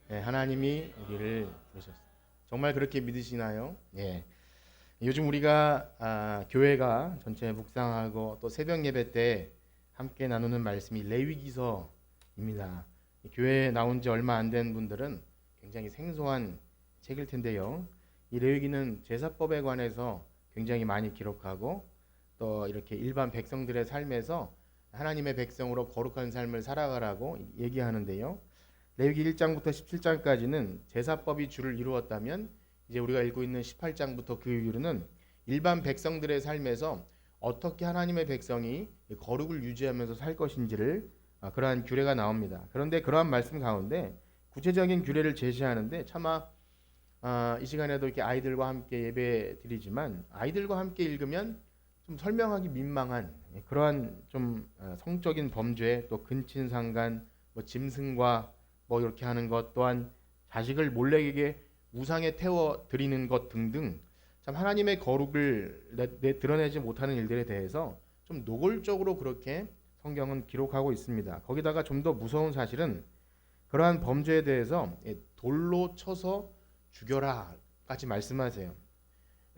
하나님이 우리를 부르셨습니다. 정말 그렇게 믿으시나요? 요즘 우리가 교회가 전체 묵상하고 또 새벽 예배 때 함께 나누는 말씀이 레위기서입니다. 교회에 나온 지 얼마 안 된 분들은 굉장히 생소한 책일 텐데요. 이 레위기는 제사법에 관해서 굉장히 많이 기록하고 또 이렇게 일반 백성들의 삶에서 하나님의 백성으로 거룩한 삶을 살아가라고 얘기하는데요. 레위기 1장부터 17장까지는 제사법이 주를 이루었다면 이제 우리가 읽고 있는 18장부터 그 이후로는 일반 백성들의 삶에서 어떻게 하나님의 백성이 거룩을 유지하면서 살 것인지를 그러한 규례가 나옵니다. 그런데 그러한 말씀 가운데 구체적인 규례를 제시하는데 차마 이 시간에도 이렇게 아이들과 함께 예배 드리지만 아이들과 함께 읽으면 좀 설명하기 민망한 그러한 좀 성적인 범죄, 또 근친상간, 짐승과 이렇게 하는 것, 또한 자식을 몰래에게 우상에 태워 드리는 것 등등 참 하나님의 거룩을 드러내지 못하는 일들에 대해서 좀 노골적으로 그렇게 성경은 기록하고 있습니다. 거기다가 좀 더 무서운 사실은 그러한 범죄에 대해서 돌로 쳐서 죽여라까지 말씀하세요.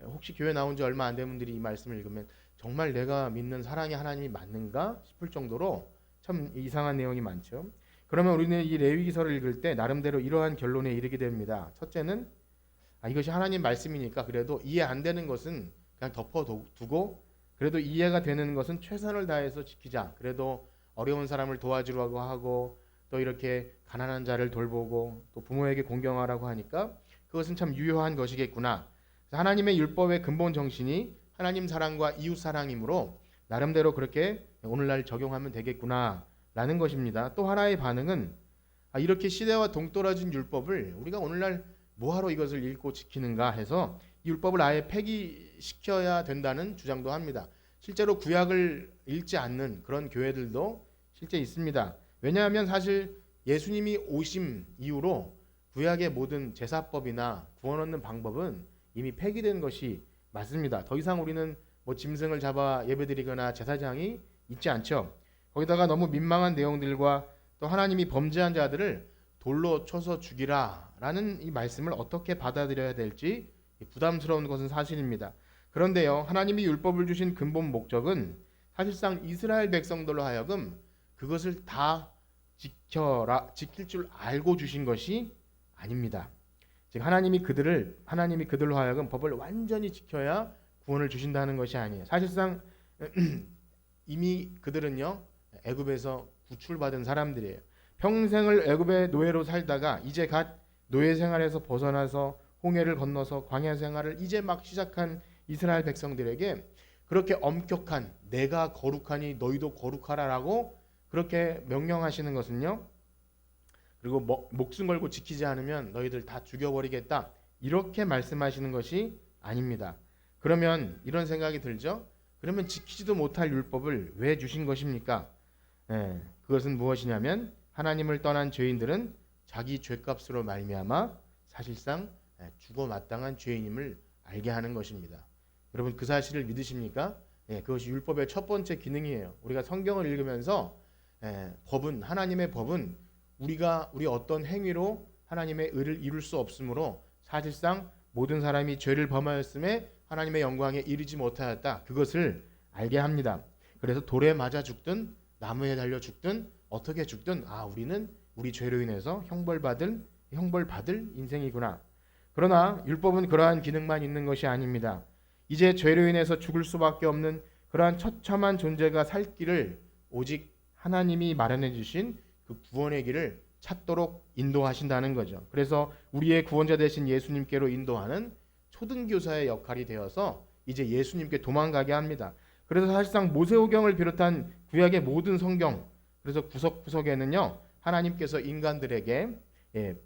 혹시 교회 나온 지 얼마 안 된 분들이 이 말씀을 읽으면 정말 내가 믿는 사랑의 하나님이 맞는가 싶을 정도로 참 이상한 내용이 많죠. 그러면 우리는 이 레위기서를 읽을 때 나름대로 이러한 결론에 이르게 됩니다. 첫째는 이것이 하나님 말씀이니까 그래도 이해 안 되는 것은 그냥 덮어두고 그래도 이해가 되는 것은 최선을 다해서 지키자. 그래도 어려운 사람을 도와주려고 하고 또 이렇게 가난한 자를 돌보고 또 부모에게 공경하라고 하니까 그것은 참 유효한 것이겠구나. 하나님의 율법의 근본 정신이 하나님 사랑과 이웃 사랑이므로 나름대로 그렇게 오늘날 적용하면 되겠구나 라는 것입니다. 또 하나의 반응은 이렇게 시대와 동떨어진 율법을 우리가 오늘날 뭐하러 이것을 읽고 지키는가 해서 이 율법을 아예 폐기시켜야 된다는 주장도 합니다. 실제로 구약을 읽지 않는 그런 교회들도 실제 있습니다. 왜냐하면 사실 예수님이 오심 이후로 구약의 모든 제사법이나 구원 얻는 방법은 이미 폐기된 것이 맞습니다. 더 이상 우리는 짐승을 잡아 예배드리거나 제사장이 있지 않죠. 거기다가 너무 민망한 내용들과 또 하나님이 범죄한 자들을 돌로 쳐서 죽이라라는 이 말씀을 어떻게 받아들여야 될지 부담스러운 것은 사실입니다. 그런데요, 하나님이 율법을 주신 근본 목적은 사실상 이스라엘 백성들로 하여금 그것을 다 지킬 줄 알고 주신 것이 아닙니다. 즉 하나님이 그들로 하여금 법을 완전히 지켜야 구원을 주신다는 것이 아니에요. 사실상 이미 그들은요 애굽에서 구출받은 사람들이에요. 평생을 애굽의 노예로 살다가 이제 갓 노예 생활에서 벗어나서 홍해를 건너서 광야 생활을 이제 막 시작한 이스라엘 백성들에게 그렇게 엄격한 내가 거룩하니 너희도 거룩하라라고 그렇게 명령하시는 것은요. 그리고 목숨 걸고 지키지 않으면 너희들 다 죽여버리겠다 이렇게 말씀하시는 것이 아닙니다. 그러면 이런 생각이 들죠. 그러면 지키지도 못할 율법을 왜 주신 것입니까? 그것은 무엇이냐면 하나님을 떠난 죄인들은 자기 죄값으로 말미암아 사실상 죽어 마땅한 죄인임을 알게 하는 것입니다. 여러분 그 사실을 믿으십니까? 그것이 율법의 첫 번째 기능이에요. 우리가 성경을 읽으면서 하나님의 법은 우리 어떤 행위로 하나님의 의를 이룰 수 없으므로 사실상 모든 사람이 죄를 범하였음에 하나님의 영광에 이르지 못하였다. 그것을 알게 합니다. 그래서 돌에 맞아 죽든 나무에 달려 죽든 어떻게 죽든 우리는 우리 죄로 인해서 형벌받을 인생이구나. 그러나 율법은 그러한 기능만 있는 것이 아닙니다. 이제 죄로 인해서 죽을 수밖에 없는 그러한 처참한 존재가 살 길을 오직 하나님이 마련해 주신 그 구원의 길을 찾도록 인도하신다는 거죠. 그래서 우리의 구원자 되신 예수님께로 인도하는 초등교사의 역할이 되어서 이제 예수님께 도망가게 합니다. 그래서 사실상 모세오경을 비롯한 구약의 모든 성경, 그래서 구석구석에는요 하나님께서 인간들에게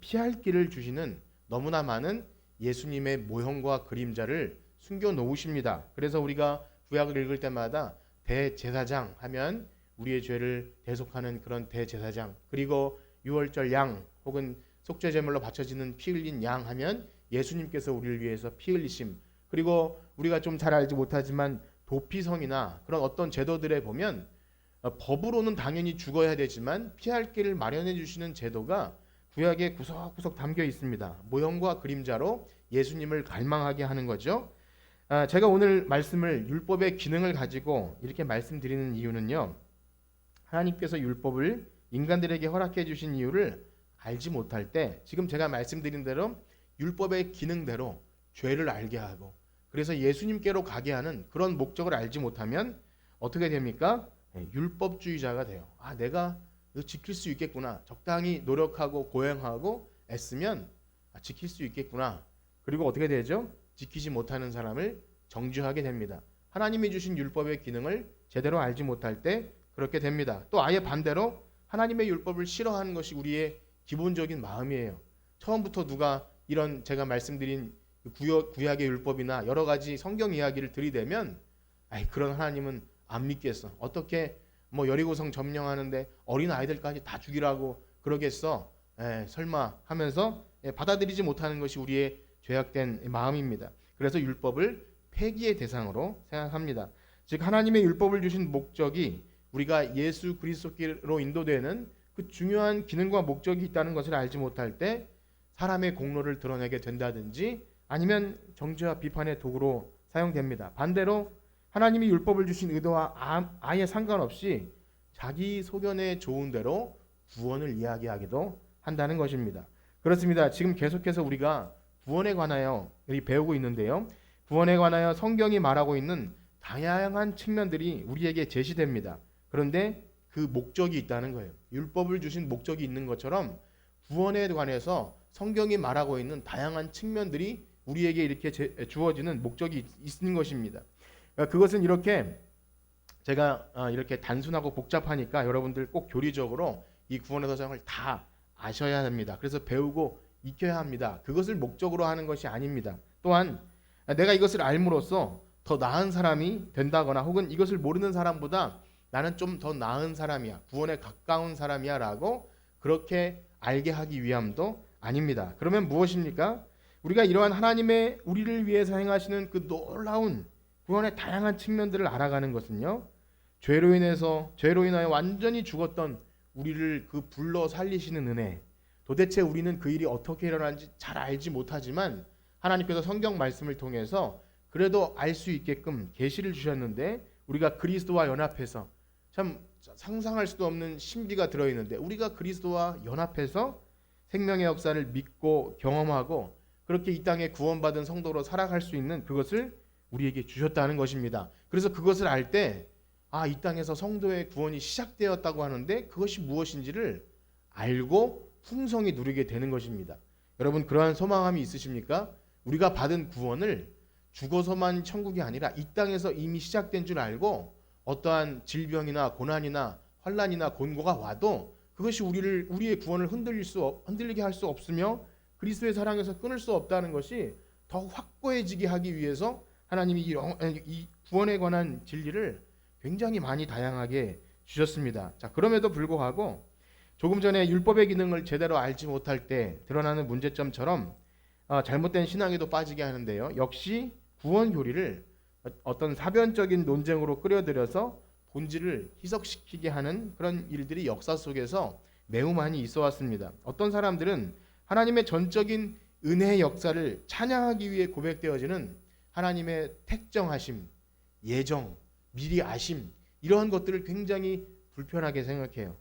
피할 길을 주시는 너무나 많은 예수님의 모형과 그림자를 숨겨 놓으십니다. 그래서 우리가 구약을 읽을 때마다 대제사장 하면 우리의 죄를 대속하는 그런 대제사장, 그리고 유월절 양 혹은 속죄 제물로 바쳐지는 피 흘린 양 하면 예수님께서 우리를 위해서 피 흘리심, 그리고 우리가 좀 잘 알지 못하지만 도피성이나 그런 어떤 제도들에 보면 법으로는 당연히 죽어야 되지만 피할 길을 마련해 주시는 제도가 구약에 구석구석 담겨 있습니다. 모형과 그림자로 예수님을 갈망하게 하는 거죠. 제가 오늘 말씀을 율법의 기능을 가지고 이렇게 말씀드리는 이유는요. 하나님께서 율법을 인간들에게 허락해 주신 이유를 알지 못할 때 지금 제가 말씀드린 대로 율법의 기능대로 죄를 알게 하고 그래서 예수님께로 가게 하는 그런 목적을 알지 못하면 어떻게 됩니까? 율법주의자가 돼요. 내가 이거 지킬 수 있겠구나. 적당히 노력하고 고행하고 애쓰면 지킬 수 있겠구나. 그리고 어떻게 되죠? 지키지 못하는 사람을 정죄하게 됩니다. 하나님이 주신 율법의 기능을 제대로 알지 못할 때 그렇게 됩니다. 또 아예 반대로 하나님의 율법을 싫어하는 것이 우리의 기본적인 마음이에요. 처음부터 누가 이런 제가 말씀드린 구약의 율법이나 여러 가지 성경 이야기를 들이대면 그런 하나님은 안 믿겠어. 어떻게 여리고성 점령하는데 어린 아이들까지 다 죽이라고 그러겠어. 설마 하면서 받아들이지 못하는 것이 우리의 죄악된 마음입니다. 그래서 율법을 폐기의 대상으로 생각합니다. 즉 하나님의 율법을 주신 목적이 우리가 예수 그리스도로 인도되는 그 중요한 기능과 목적이 있다는 것을 알지 못할 때 사람의 공로를 드러내게 된다든지 아니면 정죄와 비판의 도구로 사용됩니다. 반대로 하나님이 율법을 주신 의도와 아예 상관없이 자기 소견에 좋은 대로 구원을 이야기하기도 한다는 것입니다. 그렇습니다. 지금 계속해서 우리가 구원에 관하여 배우고 있는데요. 구원에 관하여 성경이 말하고 있는 다양한 측면들이 우리에게 제시됩니다. 그런데 그 목적이 있다는 거예요. 율법을 주신 목적이 있는 것처럼 구원에 관해서 성경이 말하고 있는 다양한 측면들이 우리에게 이렇게 주어지는 목적이 있는 것입니다. 그것은 이렇게 제가 이렇게 단순하고 복잡하니까 여러분들 꼭 교리적으로 이 구원의 사정을 다 아셔야 합니다. 그래서 배우고 익혀야 합니다. 그것을 목적으로 하는 것이 아닙니다. 또한 내가 이것을 알므로써 더 나은 사람이 된다거나 혹은 이것을 모르는 사람보다 나는 좀 더 나은 사람이야, 구원에 가까운 사람이야 라고 그렇게 알게 하기 위함도 아닙니다. 그러면 무엇입니까? 우리가 이러한 하나님의 우리를 위해서 행하시는 그 놀라운 구원의 다양한 측면들을 알아가는 것은요, 죄로 인하여 완전히 죽었던 우리를 그 불러 살리시는 은혜, 도대체 우리는 그 일이 어떻게 일어나는지 잘 알지 못하지만 하나님께서 성경 말씀을 통해서 그래도 알 수 있게끔 계시를 주셨는데 우리가 그리스도와 연합해서 참 상상할 수도 없는 신비가 들어있는데 우리가 그리스도와 연합해서 생명의 역사를 믿고 경험하고 그렇게 이 땅에 구원받은 성도로 살아갈 수 있는 그것을 우리에게 주셨다는 것입니다. 그래서 그것을 알 때 이 땅에서 성도의 구원이 시작되었다고 하는데 그것이 무엇인지를 알고 풍성히 누리게 되는 것입니다. 여러분 그러한 소망함이 있으십니까? 우리가 받은 구원을 죽어서만 천국이 아니라 이 땅에서 이미 시작된 줄 알고 어떠한 질병이나 고난이나 환난이나 곤고가 와도 그것이 우리의 구원을 흔들리게 할 수 없으며 그리스도의 사랑에서 끊을 수 없다는 것이 더 확고해지게 하기 위해서 하나님이 이 구원에 관한 진리를 굉장히 많이 다양하게 주셨습니다. 자, 그럼에도 불구하고 조금 전에 율법의 기능을 제대로 알지 못할 때 드러나는 문제점처럼 잘못된 신앙에도 빠지게 하는데요. 역시 구원 교리를 어떤 사변적인 논쟁으로 끌어들여서 본질을 희석시키게 하는 그런 일들이 역사 속에서 매우 많이 있어 왔습니다. 어떤 사람들은 하나님의 전적인 은혜의 역사를 찬양하기 위해 고백되어지는 하나님의 택정하심, 예정, 미리 아심 이러한 것들을 굉장히 불편하게 생각해요.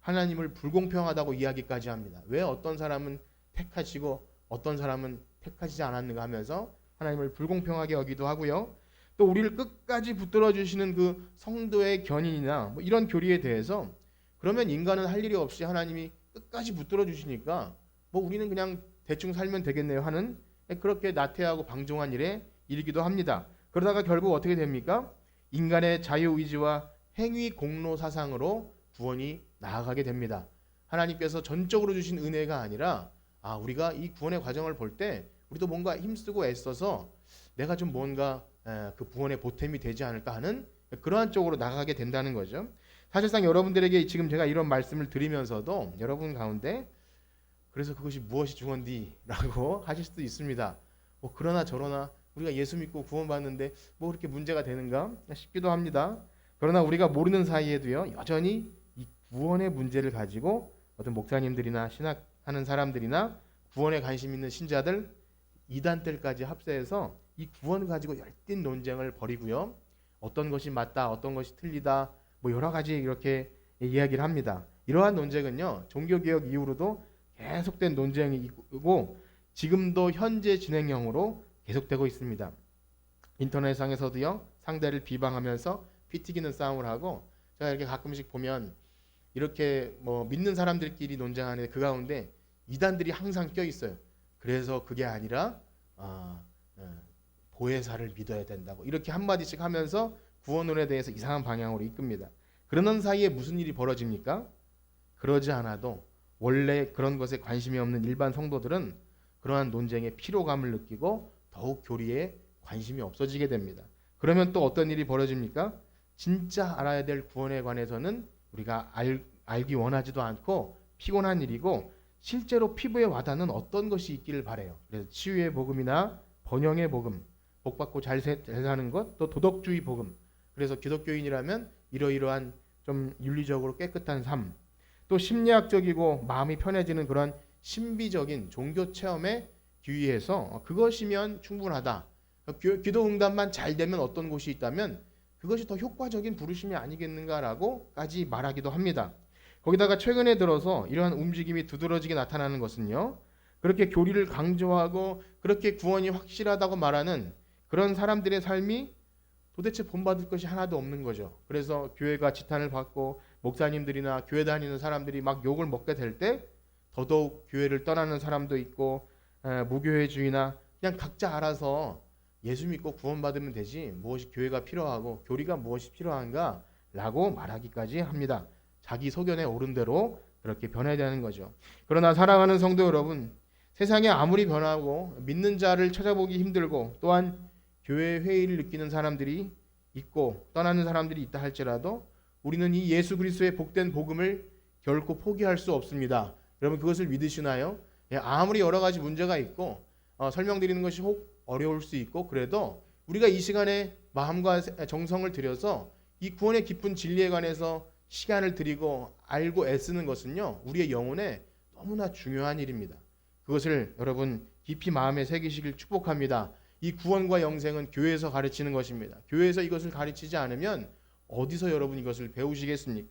하나님을 불공평하다고 이야기까지 합니다. 왜 어떤 사람은 택하시고 어떤 사람은 택하시지 않았는가 하면서 하나님을 불공평하게 여기도 하고요. 또 우리를 끝까지 붙들어 주시는 그 성도의 견인이나 이런 교리에 대해서 그러면 인간은 할 일이 없이 하나님이 끝까지 붙들어 주시니까 우리는 그냥 대충 살면 되겠네요 하는 그렇게 나태하고 방종한 일이기도 합니다. 그러다가 결국 어떻게 됩니까? 인간의 자유의지와 행위 공로 사상으로 구원이 나아가게 됩니다. 하나님께서 전적으로 주신 은혜가 아니라 우리가 이 구원의 과정을 볼 때 우리도 뭔가 힘쓰고 애써서 내가 좀 뭔가 그 구원의 보탬이 되지 않을까 하는 그러한 쪽으로 나가게 된다는 거죠. 사실상 여러분들에게 지금 제가 이런 말씀을 드리면서도 여러분 가운데 그래서 그것이 무엇이 중요한디라고 하실 수도 있습니다. 그러나 저러나 우리가 예수 믿고 구원받는데 그렇게 문제가 되는가 싶기도 합니다. 그러나 우리가 모르는 사이에도요 여전히 이 구원의 문제를 가지고 어떤 목사님들이나 신학 하는 사람들이나 구원에 관심 있는 신자들, 이단들까지 합세해서 이 구원을 가지고 열띤 논쟁을 벌이고요. 어떤 것이 맞다, 어떤 것이 틀리다, 뭐 여러 가지 이렇게 이야기를 합니다. 이러한 논쟁은요, 종교개혁 이후로도 계속된 논쟁이고 지금도 현재 진행형으로 계속되고 있습니다. 인터넷상에서도요, 상대를 비방하면서 피 튀기는 싸움을 하고, 제가 이렇게 가끔씩 보면 이렇게 뭐 믿는 사람들끼리 논쟁하는데 그 가운데 이단들이 항상 껴 있어요. 그래서 그게 아니라 보혜사를 믿어야 된다고 이렇게 한마디씩 하면서 구원론에 대해서 이상한 방향으로 이끕니다. 그러는 사이에 무슨 일이 벌어집니까? 그러지 않아도 원래 그런 것에 관심이 없는 일반 성도들은 그러한 논쟁에 피로감을 느끼고 더욱 교리에 관심이 없어지게 됩니다. 그러면 또 어떤 일이 벌어집니까? 진짜 알아야 될 구원에 관해서는 우리가 알기 원하지도 않고 피곤한 일이고, 실제로 피부에 와닿는 어떤 것이 있기를 바라요. 그래서 치유의 복음이나 번영의 복음, 복받고 잘 사는 것, 또 도덕주의 복음. 그래서 기독교인이라면 이러이러한 좀 윤리적으로 깨끗한 삶, 또 심리학적이고 마음이 편해지는 그런 신비적인 종교 체험에 기위해서 그것이면 충분하다. 기도 응답만 잘 되면 어떤 곳이 있다면 그것이 더 효과적인 부르심이 아니겠는가라고까지 말하기도 합니다. 거기다가 최근에 들어서 이러한 움직임이 두드러지게 나타나는 것은요, 그렇게 교리를 강조하고 그렇게 구원이 확실하다고 말하는 그런 사람들의 삶이 도대체 본받을 것이 하나도 없는 거죠. 그래서 교회가 지탄을 받고 목사님들이나 교회 다니는 사람들이 막 욕을 먹게 될 때 더더욱 교회를 떠나는 사람도 있고, 무교회주의나 그냥 각자 알아서 예수 믿고 구원받으면 되지 무엇이 교회가 필요하고 교리가 무엇이 필요한가 라고 말하기까지 합니다. 자기 소견에 오른 대로 그렇게 변해야 되는 거죠. 그러나 사랑하는 성도 여러분, 세상에 아무리 변하고 믿는 자를 찾아보기 힘들고 또한 교회 회의를 느끼는 사람들이 있고 떠나는 사람들이 있다 할지라도 우리는 이 예수 그리스도의 복된 복음을 결코 포기할 수 없습니다. 여러분 그것을 믿으시나요? 아무리 여러 가지 문제가 있고 설명드리는 것이 혹 어려울 수 있고 그래도 우리가 이 시간에 마음과 정성을 들여서 이 구원의 깊은 진리에 관해서 시간을 들이고 알고 애쓰는 것은요, 우리의 영혼에 너무나 중요한 일입니다. 그것을 여러분 깊이 마음에 새기시길 축복합니다. 이 구원과 영생은 교회에서 가르치는 것입니다. 교회에서 이것을 가르치지 않으면 어디서 여러분 이것을 배우시겠습니까?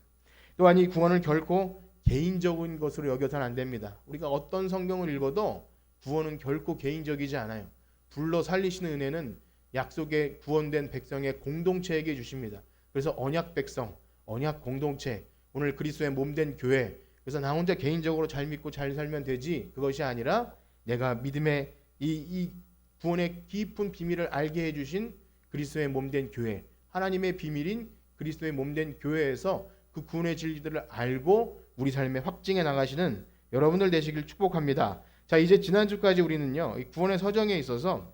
또한 이 구원을 결코 개인적인 것으로 여겨서는 안 됩니다. 우리가 어떤 성경을 읽어도 구원은 결코 개인적이지 않아요. 불러 살리시는 은혜는 약속의 구원된 백성의 공동체에게 주십니다. 그래서 언약 백성, 언약 공동체, 오늘 그리스도의 몸된 교회, 그래서 나 혼자 개인적으로 잘 믿고 잘 살면 되지, 그것이 아니라 내가 믿음의 이 구원의 깊은 비밀을 알게 해주신 그리스도의 몸된 교회, 하나님의 비밀인 그리스도의 몸된 교회에서 그 구원의 진리들을 알고 우리 삶에 확증해 나가시는 여러분들 되시길 축복합니다. 자, 이제 지난주까지 우리는요, 이 구원의 서정에 있어서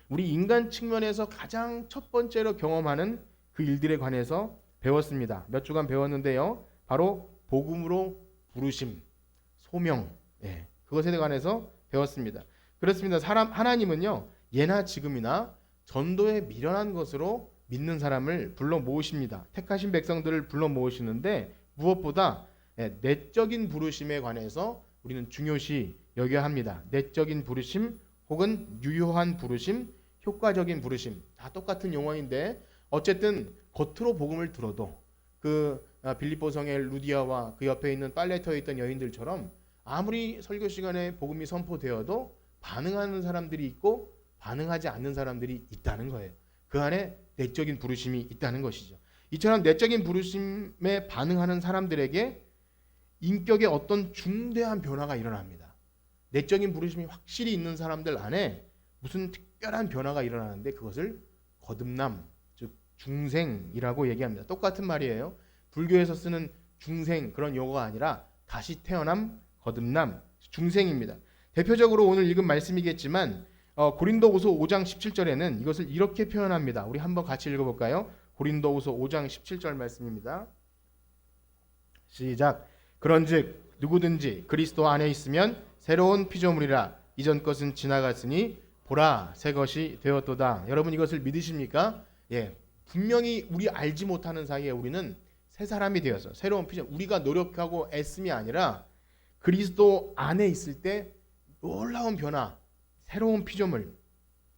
우리 인간 측면에서 가장 첫 번째로 경험하는 그 일들에 관해서 배웠습니다. 몇 주간 배웠는데요, 바로 복음으로 부르심, 소명, 그것에 관해서 배웠습니다. 그렇습니다. 하나님은요, 예나 지금이나 전도에 미련한 것으로 믿는 사람을 불러 모으십니다. 택하신 백성들을 불러 모으시는데 무엇보다 내적인 부르심에 관해서 우리는 중요시 여겨야 합니다. 내적인 부르심 혹은 유효한 부르심, 효과적인 부르심, 다 똑같은 용어인데 어쨌든 겉으로 복음을 들어도 그 빌립보성의 루디아와 그 옆에 있는 빨레터에 있던 여인들처럼 아무리 설교 시간에 복음이 선포되어도 반응하는 사람들이 있고 반응하지 않는 사람들이 있다는 거예요. 그 안에 내적인 부르심이 있다는 것이죠. 이처럼 내적인 부르심에 반응하는 사람들에게 인격의 어떤 중대한 변화가 일어납니다. 내적인 부르심이 확실히 있는 사람들 안에 무슨 특별한 변화가 일어나는데 그것을 거듭남, 즉 중생이라고 얘기합니다. 똑같은 말이에요. 불교에서 쓰는 중생 그런 용어가 아니라 다시 태어남, 거듭남, 중생입니다. 대표적으로 오늘 읽은 말씀이겠지만 고린도후서 5장 17절에는 이것을 이렇게 표현합니다. 우리 한번 같이 읽어볼까요? 고린도후서 5장 17절 말씀입니다. 시작. 그런즉 누구든지 그리스도 안에 있으면 새로운 피조물이라 이전 것은 지나갔으니 보라 새 것이 되었도다. 여러분 이것을 믿으십니까? 분명히 우리 알지 못하는 사이에 우리는 새 사람이 되어서 새로운 피조물, 우리가 노력하고 애씀이 아니라 그리스도 안에 있을 때 놀라운 변화, 새로운 피조물.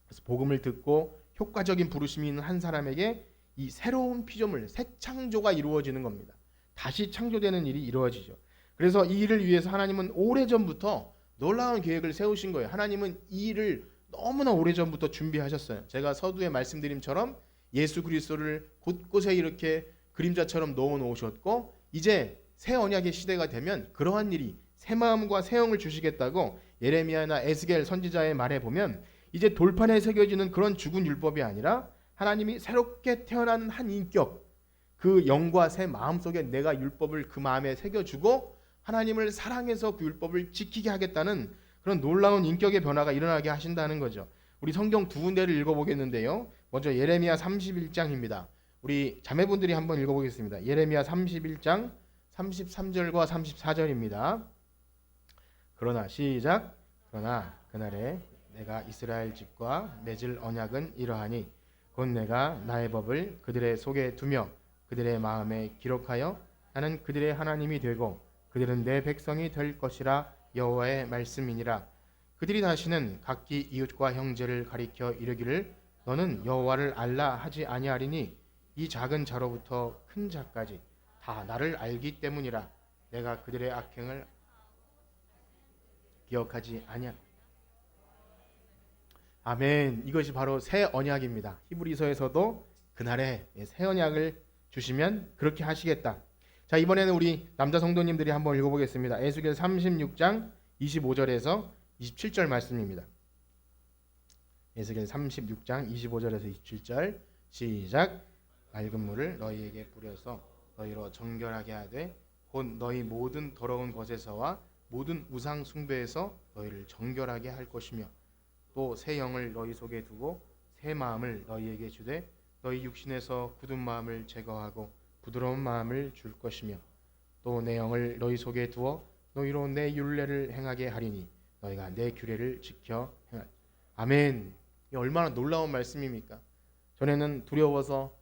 그래서 복음을 듣고 효과적인 부르심이 있는 한 사람에게 이 새로운 피조물, 새 창조가 이루어지는 겁니다. 다시 창조되는 일이 이루어지죠. 그래서 이 일을 위해서 하나님은 오래전부터 놀라운 계획을 세우신 거예요. 하나님은 이 일을 너무나 오래전부터 준비하셨어요. 제가 서두에 말씀드림처럼 예수 그리스도를 곳곳에 이렇게 그림자처럼 넣어 놓으셨고, 이제 새 언약의 시대가 되면 그러한 일이 새 마음과 새 영을 주시겠다고 예레미야나 에스겔 선지자의 말에 보면, 이제 돌판에 새겨지는 그런 죽은 율법이 아니라 하나님이 새롭게 태어나는 한 인격, 그 영과 새 마음 속에 내가 율법을 그 마음에 새겨주고 하나님을 사랑해서 그 율법을 지키게 하겠다는 그런 놀라운 인격의 변화가 일어나게 하신다는 거죠. 우리 성경 두 군데를 읽어보겠는데요. 먼저 예레미야 31장입니다. 우리 자매분들이 한번 읽어보겠습니다. 예레미야 31장 33절과 34절입니다. 그러나 시작. 그러나 그날에 내가 이스라엘 집과 맺을 언약은 이러하니 곧 내가 나의 법을 그들의 속에 두며 그들의 마음에 기록하여 나는 그들의 하나님이 되고 그들은 내 백성이 될 것이라 여호와의 말씀이니라. 그들이 다시는 각기 이웃과 형제를 가리켜 이르기를 너는 여호와를 알라 하지 아니하리니 이 작은 자로부터 큰 자까지 다 나를 알기 때문이라. 내가 그들의 악행을 기억하지 아니하. 아멘. 이것이 바로 새 언약입니다. 히브리서에서도 그날에 새 언약을 주시면 그렇게 하시겠다. 자, 이번에는 우리 남자 성도님들이 한번 읽어보겠습니다. 에스겔 36장 25절에서 27절 말씀입니다. 에스겔 36장 25절에서 27절 시작. 맑은 물을 너희에게 뿌려서 너희로 정결하게 하되 곧 너희 모든 더러운 것에서와 모든 우상 숭배에서 너희를 정결하게 할 것이며 또 새 영을 너희 속에 두고 새 마음을 너희에게 주되 너희 육신에서 굳은 마음을 제거하고 부드러운 마음을 줄 것이며 또 내 영을 너희 속에 두어 너희로 내 율례를 행하게 하리니 너희가 내 규례를 지켜 행하리. 아멘. 이 얼마나 놀라운 말씀입니까? 전에는 두려워서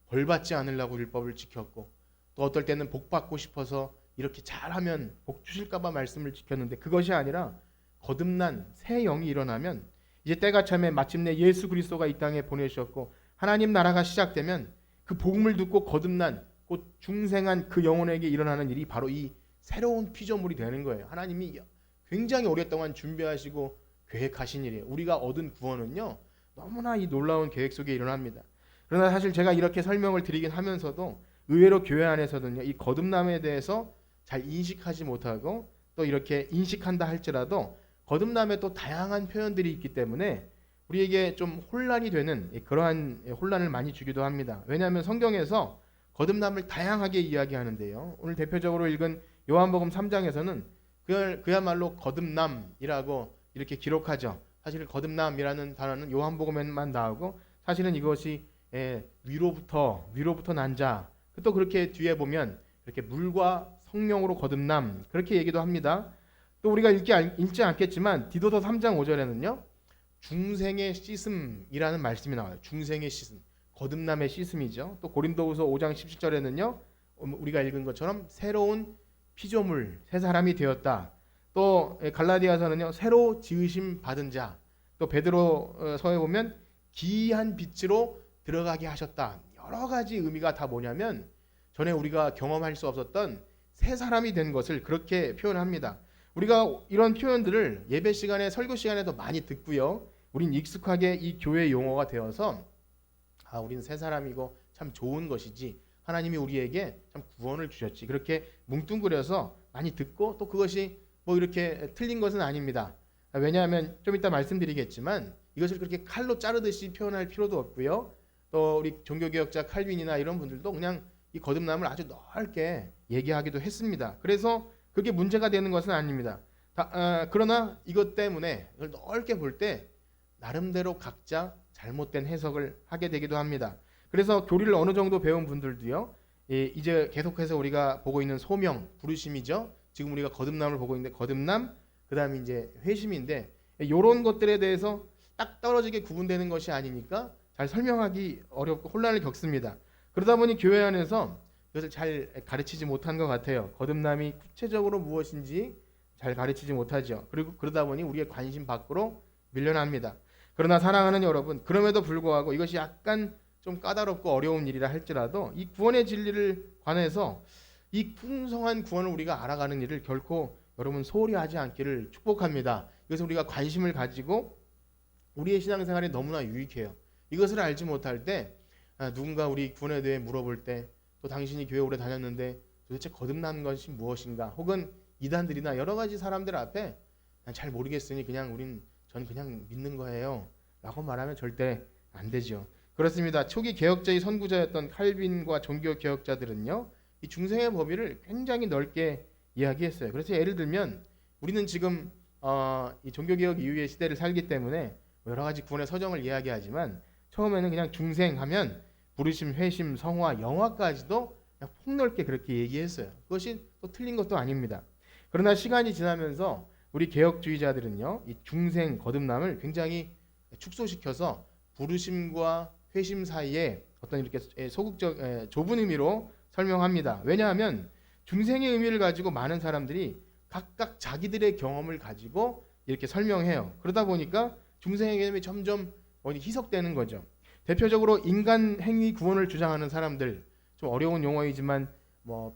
벌 받지 않으려고 율법을 지켰고 또 어떨 때는 복 받고 싶어서 이렇게 잘하면 복 주실까 봐 말씀을 지켰는데, 그것이 아니라 거듭난 새 영이 일어나면 이제 때가 차면 마침내 예수 그리스도가 이 땅에 보내셨고 하나님 나라가 시작되면 그 복음을 듣고 거듭난 곧 중생한 그 영혼에게 일어나는 일이 바로 이 새로운 피조물이 되는 거예요. 하나님이 굉장히 오랫동안 준비하시고 계획하신 일이에요. 우리가 얻은 구원은요, 너무나 이 놀라운 계획 속에 일어납니다. 그러나 사실 제가 이렇게 설명을 드리긴 하면서도 의외로 교회 안에서는요, 이 거듭남에 대해서 잘 인식하지 못하고 또 이렇게 인식한다 할지라도 거듭남에 또 다양한 표현들이 있기 때문에 우리에게 좀 혼란이 되는 그러한 혼란을 많이 주기도 합니다. 왜냐하면 성경에서 거듭남을 다양하게 이야기하는데요. 오늘 대표적으로 읽은 요한복음 3장에서는 그야말로 거듭남이라고 이렇게 기록하죠. 사실 거듭남이라는 단어는 요한복음에만 나오고 사실은 이것이 위로부터 난 자, 또 그렇게 뒤에 보면 이렇게 물과 성령으로 거듭남 그렇게 얘기도 합니다. 또 우리가 읽지 않겠지만 디도서 3장 5절에는요. 중생의 씻음이라는 말씀이 나와요. 중생의 씻음. 거듭남의 씻음이죠. 또 고린도후서 5장 17절에는요. 우리가 읽은 것처럼 새로운 피조물, 새 사람이 되었다. 또 갈라디아서는요. 새로 지으심 받은 자. 또 베드로서에 보면 기이한 빛으로 들어가게 하셨다. 여러 가지 의미가 다 뭐냐면 전에 우리가 경험할 수 없었던 새 사람이 된 것을 그렇게 표현합니다. 우리가 이런 표현들을 예배 시간에 설교 시간에도 많이 듣고요. 우린 익숙하게 이 교회 용어가 되어서 우린 새 사람이고 참 좋은 것이지, 하나님이 우리에게 참 구원을 주셨지, 그렇게 뭉뚱그려서 많이 듣고 또 그것이 뭐 이렇게 틀린 것은 아닙니다. 왜냐하면 좀 이따 말씀드리겠지만 이것을 그렇게 칼로 자르듯이 표현할 필요도 없고요. 또 우리 종교개혁자 칼빈이나 이런 분들도 그냥 이 거듭남을 아주 넓게 얘기하기도 했습니다. 그래서 그게 문제가 되는 것은 아닙니다. 그러나 이것 때문에 이걸 넓게 볼 때 나름대로 각자 잘못된 해석을 하게 되기도 합니다. 그래서 교리를 어느 정도 배운 분들도요, 이제 계속해서 우리가 보고 있는 소명, 부르심이죠. 지금 우리가 거듭남을 보고 있는데 거듭남, 그 다음에 이제 회심인데 이런 것들에 대해서 딱 떨어지게 구분되는 것이 아니니까 잘 설명하기 어렵고 혼란을 겪습니다. 그러다 보니 교회 안에서 이것을 잘 가르치지 못한 것 같아요. 거듭남이 구체적으로 무엇인지 잘 가르치지 못하죠. 그리고 그러다 보니 우리의 관심 밖으로 밀려납니다. 그러나 사랑하는 여러분, 그럼에도 불구하고 이것이 약간 좀 까다롭고 어려운 일이라 할지라도 이 구원의 진리를 관해서 이 풍성한 구원을 우리가 알아가는 일을 결코 여러분 소홀히 하지 않기를 축복합니다. 이것을 우리가 관심을 가지고 우리의 신앙생활에 너무나 유익해요. 이것을 알지 못할 때 누군가 우리 구원에 대해 물어볼 때 또 당신이 교회 오래 다녔는데 도대체 거듭난 것이 무엇인가, 혹은 이단들이나 여러 가지 사람들 앞에 잘 모르겠으니 전 그냥 믿는 거예요 라고 말하면 절대 안 되죠. 그렇습니다. 초기 개혁자의 선구자였던 칼빈과 종교 개혁자들은요, 이 중생의 법의를 굉장히 넓게 이야기했어요. 그래서 예를 들면 우리는 지금 이 종교개혁 이후의 시대를 살기 때문에 여러 가지 구원의 서정을 이야기하지만 처음에는 그냥 중생하면 부르심, 회심, 성화, 영화까지도 그냥 폭넓게 그렇게 얘기했어요. 그것이 또 틀린 것도 아닙니다. 그러나 시간이 지나면서 우리 개혁주의자들은요, 이 중생, 거듭남을 굉장히 축소시켜서 부르심과 회심 사이에 어떤 이렇게 소극적, 좁은 의미로 설명합니다. 왜냐하면 중생의 의미를 가지고 많은 사람들이 각각 자기들의 경험을 가지고 이렇게 설명해요. 그러다 보니까 중생의 개념이 점점 희석되는 거죠. 대표적으로 인간 행위 구원을 주장하는 사람들, 좀 어려운 용어이지만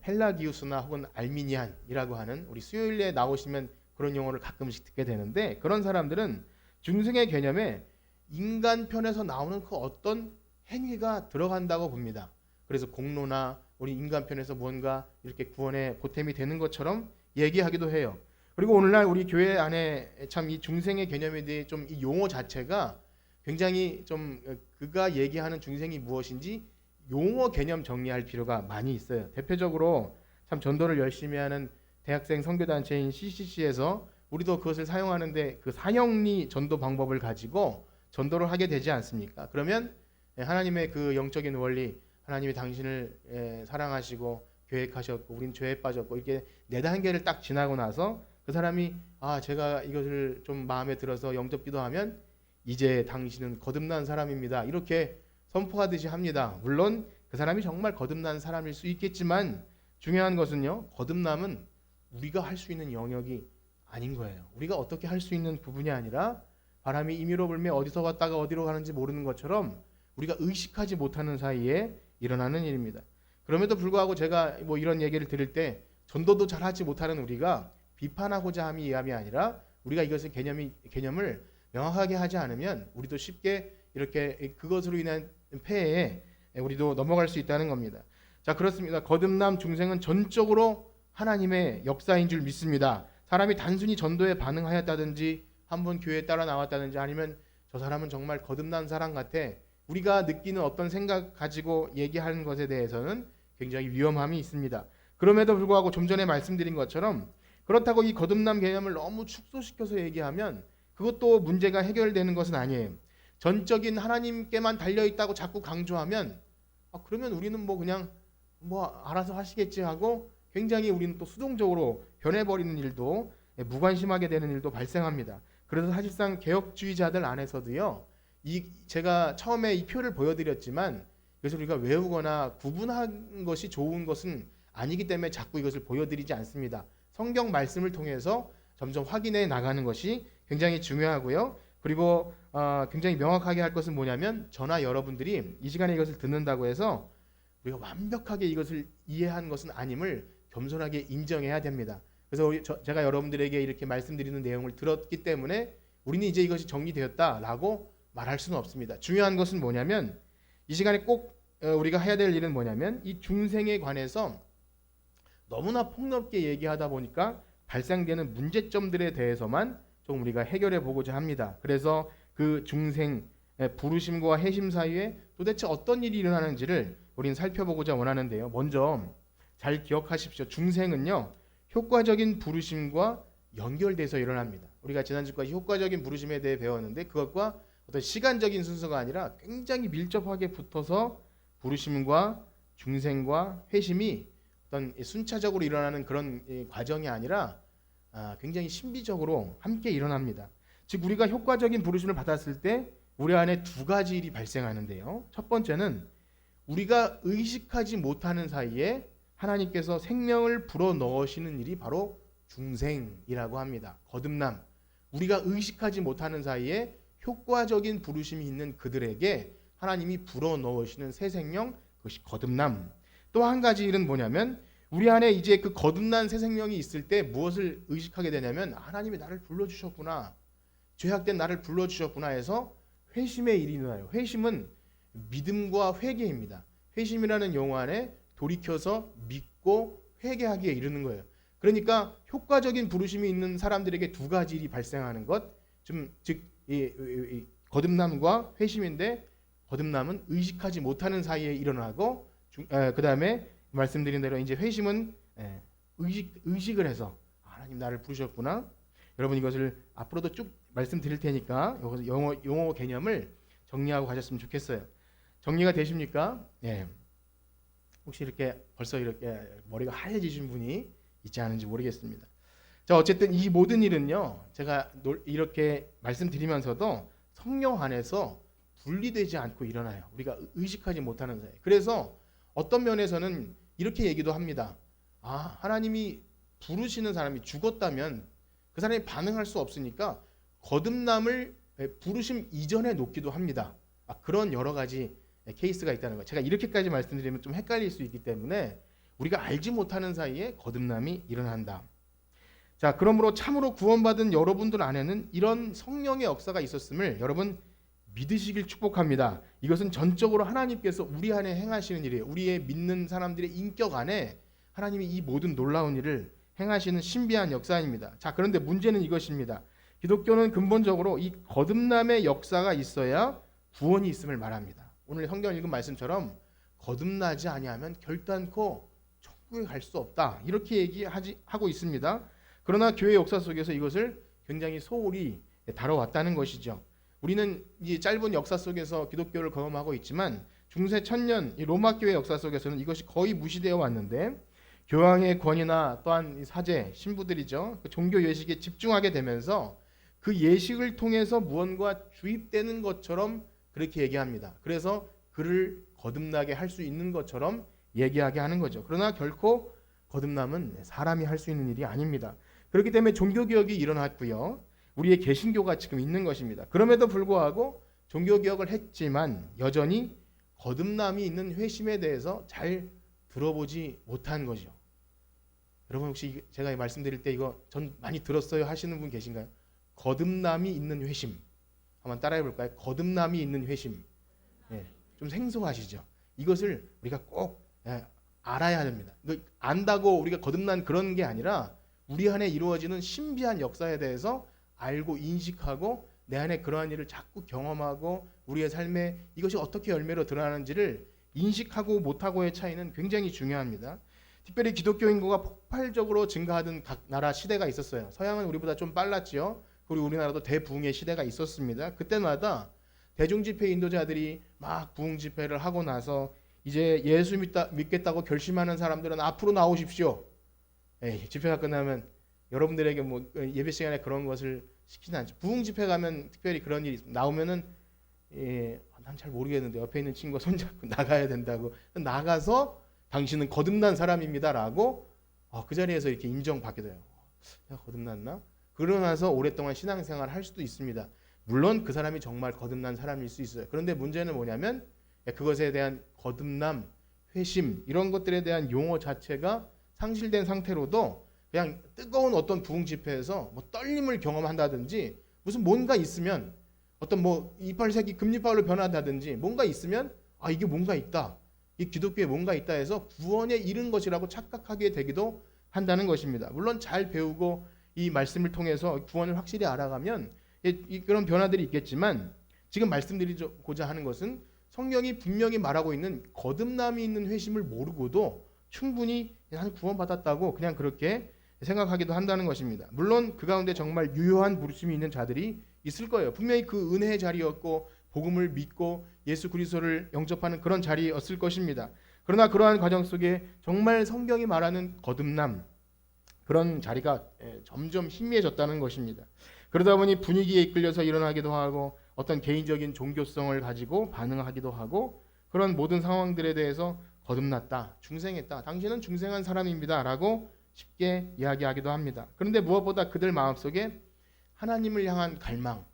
펠라기우스나 혹은 알미니안이라고 하는, 우리 수요일에 나오시면 그런 용어를 가끔씩 듣게 되는데, 그런 사람들은 중생의 개념에 인간 편에서 나오는 그 어떤 행위가 들어간다고 봅니다. 그래서 공로나 우리 인간 편에서 뭔가 이렇게 구원의 보탬이 되는 것처럼 얘기하기도 해요. 그리고 오늘날 우리 교회 안에 참 이 중생의 개념에 대해 좀 이 용어 자체가 굉장히 좀 그가 얘기하는 중생이 무엇인지 용어 개념 정리할 필요가 많이 있어요. 대표적으로 참 전도를 열심히 하는 대학생 선교단체인 CCC에서 우리도 그것을 사용하는데 그 사형리 전도 방법을 가지고 전도를 하게 되지 않습니까? 그러면 하나님의 그 영적인 원리, 하나님이 당신을 사랑하시고 계획하셨고 우린 죄에 빠졌고 이렇게 네 단계를 딱 지나고 나서 그 사람이 제가 이것을 좀 마음에 들어서 영접 기도하면 이제 당신은 거듭난 사람입니다, 이렇게 선포하듯이 합니다. 물론 그 사람이 정말 거듭난 사람일 수 있겠지만 중요한 것은요, 거듭남은 우리가 할 수 있는 영역이 아닌 거예요. 우리가 어떻게 할 수 있는 부분이 아니라 바람이 임의로 불며 어디서 왔다가 어디로 가는지 모르는 것처럼 우리가 의식하지 못하는 사이에 일어나는 일입니다. 그럼에도 불구하고 제가 이런 얘기를 들을 때 전도도 잘하지 못하는 우리가 비판하고자 함이 아니라 우리가 이것을 개념을 명확하게 하지 않으면 우리도 쉽게 이렇게 그것으로 인한 폐해에 우리도 넘어갈 수 있다는 겁니다. 자, 그렇습니다. 거듭남 중생은 전적으로 하나님의 역사인 줄 믿습니다. 사람이 단순히 전도에 반응하였다든지 한번 교회에 따라 나왔다든지 아니면 저 사람은 정말 거듭난 사람 같아, 우리가 느끼는 어떤 생각 가지고 얘기하는 것에 대해서는 굉장히 위험함이 있습니다. 그럼에도 불구하고 좀 전에 말씀드린 것처럼 그렇다고 이 거듭남 개념을 너무 축소시켜서 얘기하면 그것도 문제가 해결되는 것은 아니에요. 전적인 하나님께만 달려있다고 자꾸 강조하면 그러면 우리는 그냥 알아서 하시겠지 하고 굉장히 우리는 또 수동적으로 변해버리는 일도, 무관심하게 되는 일도 발생합니다. 그래서 사실상 개혁주의자들 안에서도요, 제가 처음에 이 표를 보여드렸지만 그래서 우리가 외우거나 구분한 것이 좋은 것은 아니기 때문에 자꾸 이것을 보여드리지 않습니다. 성경 말씀을 통해서 점점 확인해 나가는 것이 굉장히 중요하고요. 그리고 굉장히 명확하게 할 것은 뭐냐면 저나 여러분들이 이 시간에 이것을 듣는다고 해서 우리가 완벽하게 이것을 이해한 것은 아님을 겸손하게 인정해야 됩니다. 그래서 제가 여러분들에게 이렇게 말씀드리는 내용을 들었기 때문에 우리는 이제 이것이 정리되었다라고 말할 수는 없습니다. 중요한 것은 뭐냐면 이 시간에 꼭 우리가 해야 될 일은 뭐냐면 이 중생에 관해서 너무나 폭넓게 얘기하다 보니까 발생되는 문제점들에 대해서만 좀 우리가 해결해 보고자 합니다. 그래서 그 중생, 부르심과 회심 사이에 도대체 어떤 일이 일어나는지를 우리는 살펴보고자 원하는데요. 먼저 잘 기억하십시오. 중생은요, 효과적인 부르심과 연결돼서 일어납니다. 우리가 지난주까지 효과적인 부르심에 대해 배웠는데 그것과 어떤 시간적인 순서가 아니라 굉장히 밀접하게 붙어서 부르심과 중생과 회심이 어떤 순차적으로 일어나는 그런 과정이 아니라 굉장히 신비적으로 함께 일어납니다. 즉 우리가 효과적인 부르심을 받았을 때 우리 안에 두 가지 일이 발생하는데요. 첫 번째는 우리가 의식하지 못하는 사이에 하나님께서 생명을 불어넣으시는 일이 바로 중생이라고 합니다. 거듭남. 우리가 의식하지 못하는 사이에 효과적인 부르심이 있는 그들에게 하나님이 불어넣으시는 새 생명, 그것이 거듭남. 또 한 가지 일은 뭐냐면 우리 안에 이제 그 거듭난 새 생명이 있을 때 무엇을 의식하게 되냐면 하나님이 나를 불러주셨구나, 죄악된 나를 불러주셨구나 해서 회심의 일이 일어나요. 회심은 믿음과 회개입니다. 회심이라는 용어 안에 돌이켜서 믿고 회개하기에 이르는 거예요. 그러니까 효과적인 부르심이 있는 사람들에게 두 가지 일이 발생하는 것, 즉 거듭남과 회심인데 거듭남은 의식하지 못하는 사이에 일어나고 그 다음에 말씀드린 대로 이제 회심은 의식을 해서 하나님 나를 부르셨구나. 여러분 이것을 앞으로도 쭉 말씀드릴 테니까 용어 개념을 정리하고 가셨으면 좋겠어요. 정리가 되십니까? 예. 혹시 이렇게 벌써 이렇게 머리가 하얘지신 분이 있지 않은지 모르겠습니다. 자, 어쨌든 이 모든 일은요, 제가 이렇게 말씀드리면서도 성령 안에서 분리되지 않고 일어나요. 우리가 의식하지 못하는 사이. 그래서 어떤 면에서는 이렇게 얘기도 합니다. 하나님이 부르시는 사람이 죽었다면 그 사람이 반응할 수 없으니까 거듭남을 부르심 이전에 놓기도 합니다. 그런 여러 가지 케이스가 있다는 거. 제가 이렇게까지 말씀드리면 좀 헷갈릴 수 있기 때문에 우리가 알지 못하는 사이에 거듭남이 일어난다. 자, 그러므로 참으로 구원받은 여러분들 안에는 이런 성령의 역사가 있었음을 여러분 믿으시길 축복합니다. 이것은 전적으로 하나님께서 우리 안에 행하시는 일이에요. 우리의 믿는 사람들의 인격 안에 하나님이 이 모든 놀라운 일을 행하시는 신비한 역사입니다. 자, 그런데 문제는 이것입니다. 기독교는 근본적으로 이 거듭남의 역사가 있어야 구원이 있음을 말합니다. 오늘 성경 읽은 말씀처럼 거듭나지 아니하면 결단코 천국에 갈 수 없다, 이렇게 얘기하고 있습니다. 그러나 교회 역사 속에서 이것을 굉장히 소홀히 다뤄왔다는 것이죠. 우리는 이 짧은 역사 속에서 기독교를 경험하고 있지만 중세 천년 이 로마 교회 역사 속에서는 이것이 거의 무시되어 왔는데 교황의 권위나 또한 사제, 신부들이죠. 그 종교 예식에 집중하게 되면서 그 예식을 통해서 무언가 주입되는 것처럼 그렇게 얘기합니다. 그래서 그를 거듭나게 할 수 있는 것처럼 얘기하게 하는 거죠. 그러나 결코 거듭남은 사람이 할 수 있는 일이 아닙니다. 그렇기 때문에 종교개혁이 일어났고요. 우리의 개신교가 지금 있는 것입니다. 그럼에도 불구하고 종교개혁을 했지만 여전히 거듭남이 있는 회심에 대해서 잘 들어보지 못한 거죠. 여러분 혹시 제가 말씀드릴 때 이거 전 많이 들었어요 하시는 분 계신가요? 거듭남이 있는 회심. 한번 따라해 볼까요? 거듭남이 있는 회심. 좀 생소하시죠? 이것을 우리가 꼭 알아야 됩니다. 안다고 우리가 거듭난 그런 게 아니라 우리 안에 이루어지는 신비한 역사에 대해서 알고 인식하고 내 안에 그러한 일을 자꾸 경험하고 우리의 삶에 이것이 어떻게 열매로 드러나는지를 인식하고 못하고의 차이는 굉장히 중요합니다. 특별히 기독교 인구가 폭발적으로 증가하던 각 나라 시대가 있었어요. 서양은 우리보다 좀 빨랐죠. 그리고 우리나라도 대부흥의 시대가 있었습니다. 그때마다 대중집회 인도자들이 막 부흥 집회를 하고 나서 이제 예수 믿겠다고 결심하는 사람들은 앞으로 나오십시오. 집회가 끝나면 여러분들에게 뭐 예배 시간에 그런 것을 시키지 않죠. 부흥 집회 가면 특별히 그런 일이 나오면은 난 잘 모르겠는데 옆에 있는 친구가 손잡고 나가야 된다고 나가서 당신은 거듭난 사람입니다라고 그 자리에서 이렇게 인정받게 돼요. 내가 거듭났나? 그러고 나서 오랫동안 신앙생활을 할 수도 있습니다. 물론 그 사람이 정말 거듭난 사람일 수 있어요. 그런데 문제는 뭐냐면 그것에 대한 거듭남, 회심 이런 것들에 대한 용어 자체가 상실된 상태로도 그냥 뜨거운 어떤 부흥 집회에서 뭐 떨림을 경험한다든지 무슨 뭔가 있으면 어떤 뭐 이빨색이 금리빨로 변한다든지 뭔가 있으면 이게 뭔가 있다, 이 기독교에 뭔가 있다 해서 구원에 이른 것이라고 착각하게 되기도 한다는 것입니다. 물론 잘 배우고 이 말씀을 통해서 구원을 확실히 알아가면 그런 변화들이 있겠지만 지금 말씀드리고자 하는 것은 성경이 분명히 말하고 있는 거듭남이 있는 회심을 모르고도 충분히 나는 구원받았다고 그냥 그렇게 생각하기도 한다는 것입니다. 물론 그 가운데 정말 유효한 부르심이 있는 자들이 있을 거예요. 분명히 그 은혜의 자리였고 복음을 믿고 예수 그리스도를 영접하는 그런 자리였을 것입니다. 그러나 그러한 과정 속에 정말 성경이 말하는 거듭남 그런 자리가 점점 희미해졌다는 것입니다. 그러다 보니 분위기에 이끌려서 일어나기도 하고 어떤 개인적인 종교성을 가지고 반응하기도 하고 그런 모든 상황들에 대해서 거듭났다, 중생했다, 당신은 중생한 사람입니다 라고 쉽게 이야기하기도 합니다. 그런데 무엇보다 그들 마음속에 하나님을 향한 갈망,